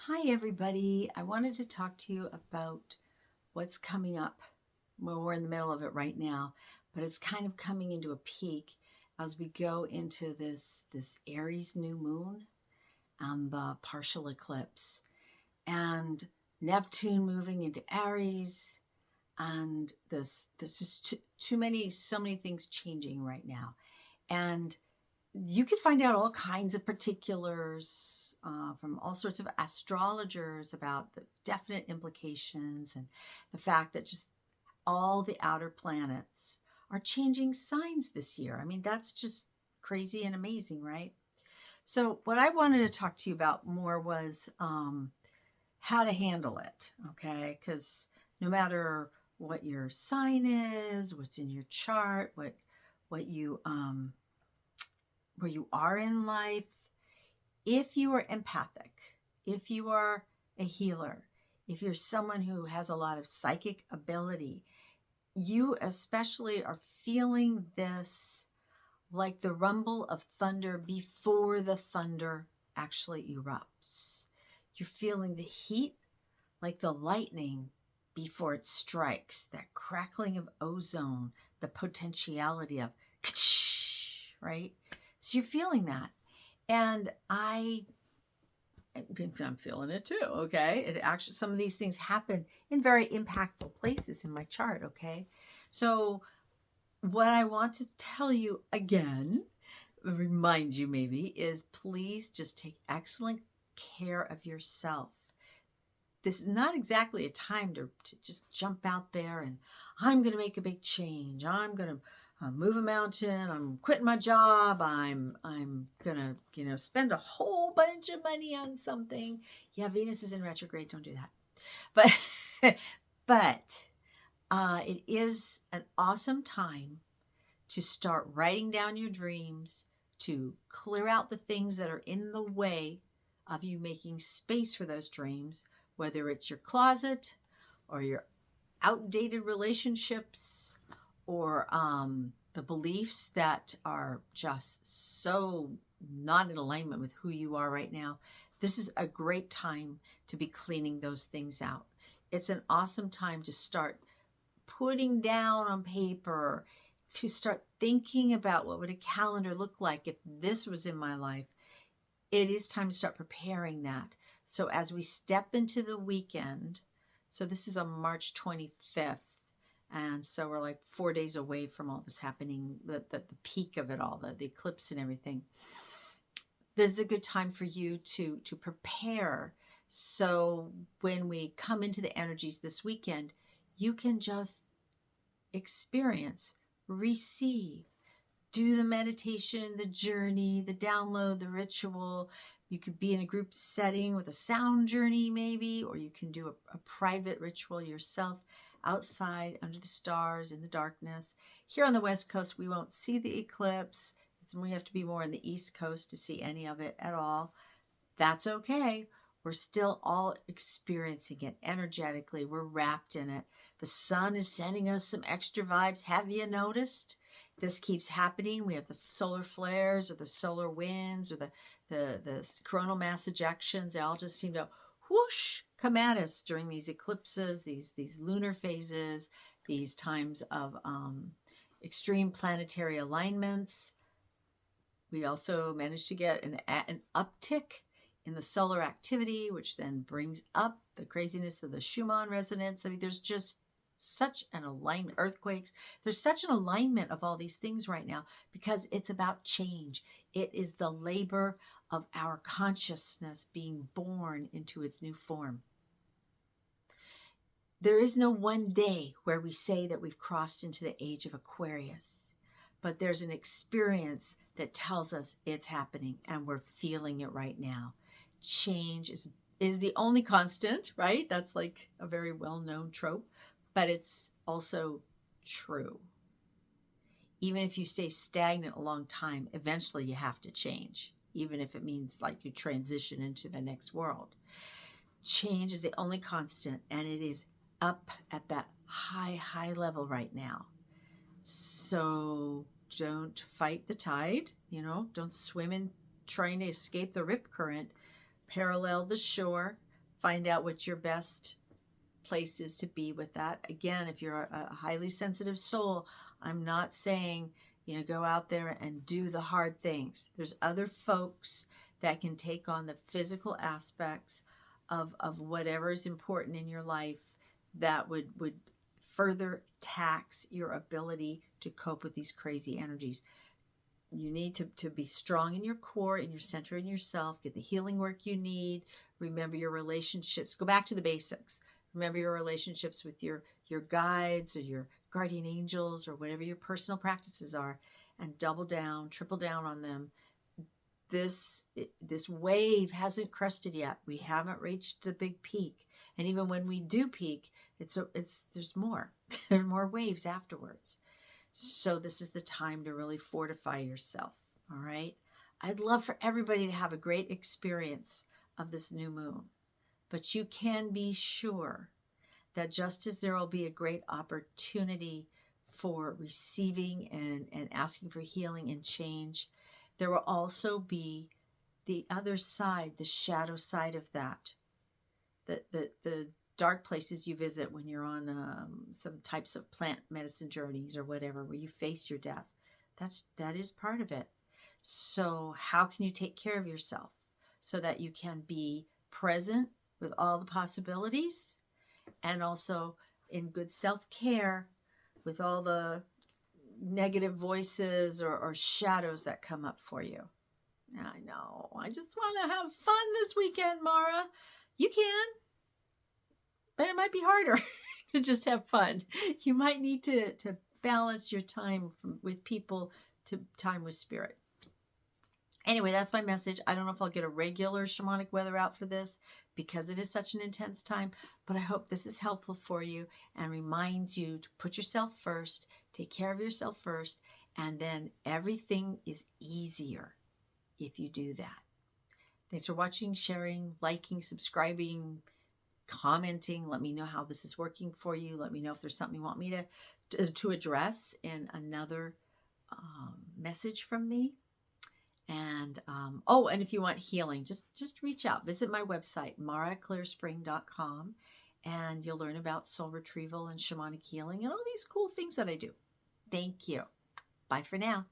Hi, everybody. I wanted to talk to you about what's coming up. Well, we're in the middle of it right now, but it's kind of coming into a peak as we go into this Aries new moon and the partial eclipse, and Neptune moving into Aries, and there's just so many things changing right now, and you can find out all kinds of particulars from all sorts of astrologers about the definite implications and the fact that just all the outer planets are changing signs this year. I mean, that's just crazy and amazing, right? So, what I wanted to talk to you about more was how to handle it, okay? Because no matter what your sign is, what's in your chart, what you where you are in life, if you are empathic, if you are a healer, if you're someone who has a lot of psychic ability, you especially are feeling this like the rumble of thunder before the thunder actually erupts. You're feeling the heat like the lightning before it strikes, that crackling of ozone, the potentiality of right? So you're feeling that. And I'm feeling it too, okay? It actually, some of these things happen in very impactful places in my chart, okay? So what I want to tell you again, remind you maybe, is please just take excellent care of yourself. This is not exactly a time to just jump out there and I'm going to make a big change. I'm going to move a mountain. I'm quitting my job. I'm gonna spend a whole bunch of money on something. Yeah, Venus is in retrograde. Don't do that. But but it is an awesome time to start writing down your dreams, to clear out the things that are in the way of you making space for those dreams, whether it's your closet or your outdated relationships or the beliefs that are just so not in alignment with who you are right now. This is a great time to be cleaning those things out. It's an awesome time to start putting down on paper, to start thinking about what would a calendar look like if this was in my life. It is time to start preparing that. So as we step into the weekend, so this is on March 25th, and so we're like 4 days away from all this happening, the peak of it all, the eclipse and everything. This is a good time for you to prepare. So when we come into the energies this weekend, you can just experience, receive, do the meditation, the journey, the download, the ritual. You could be in a group setting with a sound journey maybe, or you can do a private ritual yourself outside under the stars in the darkness. Here on the West Coast, we won't see the eclipse. We have to be more on the East Coast to see any of it at all. That's okay. We're still all experiencing it energetically. We're wrapped in it. The sun is sending us some extra vibes. Have you noticed? This keeps happening. We have the solar flares or the solar winds or the coronal mass ejections. They all just seem to whoosh come at us during these eclipses, these lunar phases, these times of extreme planetary alignments. We also managed to get an uptick in the solar activity, which then brings up the craziness of the Schumann resonance. I mean, there's just such an alignment, earthquakes. There's such an alignment of all these things right now because it's about change. It is the labor of our consciousness being born into its new form. There is no one day where we say that we've crossed into the age of Aquarius, but there's an experience that tells us it's happening and we're feeling it right now. Change is the only constant, right? That's like a very well-known trope, but it's also true. Even if you stay stagnant a long time, eventually you have to change, even if it means like you transition into the next world. Change is the only constant, and it is up at that high level right now. So don't fight the tide, don't swim in trying to escape the rip current. Parallel the shore. find out what your best place is to be with that. Again, if you're a highly sensitive soul, I'm not saying, go out there and do the hard things. There's other folks that can take on the physical aspects of whatever is important in your life that would further tax your ability to cope with these crazy energies. You need to be strong in your core, in your center, in yourself. Get the healing work you need. Remember your relationships. Go back to the basics. Remember your relationships with your guides or your guardian angels or whatever your personal practices are, and double down, triple down on them. This wave hasn't crested yet. We haven't reached the big peak. And even when we do peak, there's more. There are more waves afterwards. So this is the time to really fortify yourself. All right. I'd love for everybody to have a great experience of this new moon. But you can be sure that just as there will be a great opportunity for receiving and asking for healing and change, there will also be the other side, the shadow side of that. The dark places you visit when you're on some types of plant medicine journeys or whatever, where you face your death. That is part of it. So how can you take care of yourself so that you can be present with all the possibilities, and also in good self-care with all the negative voices or shadows that come up for you? I know. I just want to have fun this weekend, Mara. You can, but it might be harder to just have fun. You might need to balance your time with people to time with spirit. Anyway, that's my message. I don't know if I'll get a regular shamanic weather out for this because it is such an intense time, but I hope this is helpful for you and reminds you to put yourself first, take care of yourself first, and then everything is easier if you do that. Thanks for watching, sharing, liking, subscribing, commenting. Let me know how this is working for you. Let me know if there's something you want me to address in another message from me. And and if you want healing, just reach out. Visit my website, maraclearspring.com, and you'll learn about soul retrieval and shamanic healing and all these cool things that I do. Thank you. Bye for now.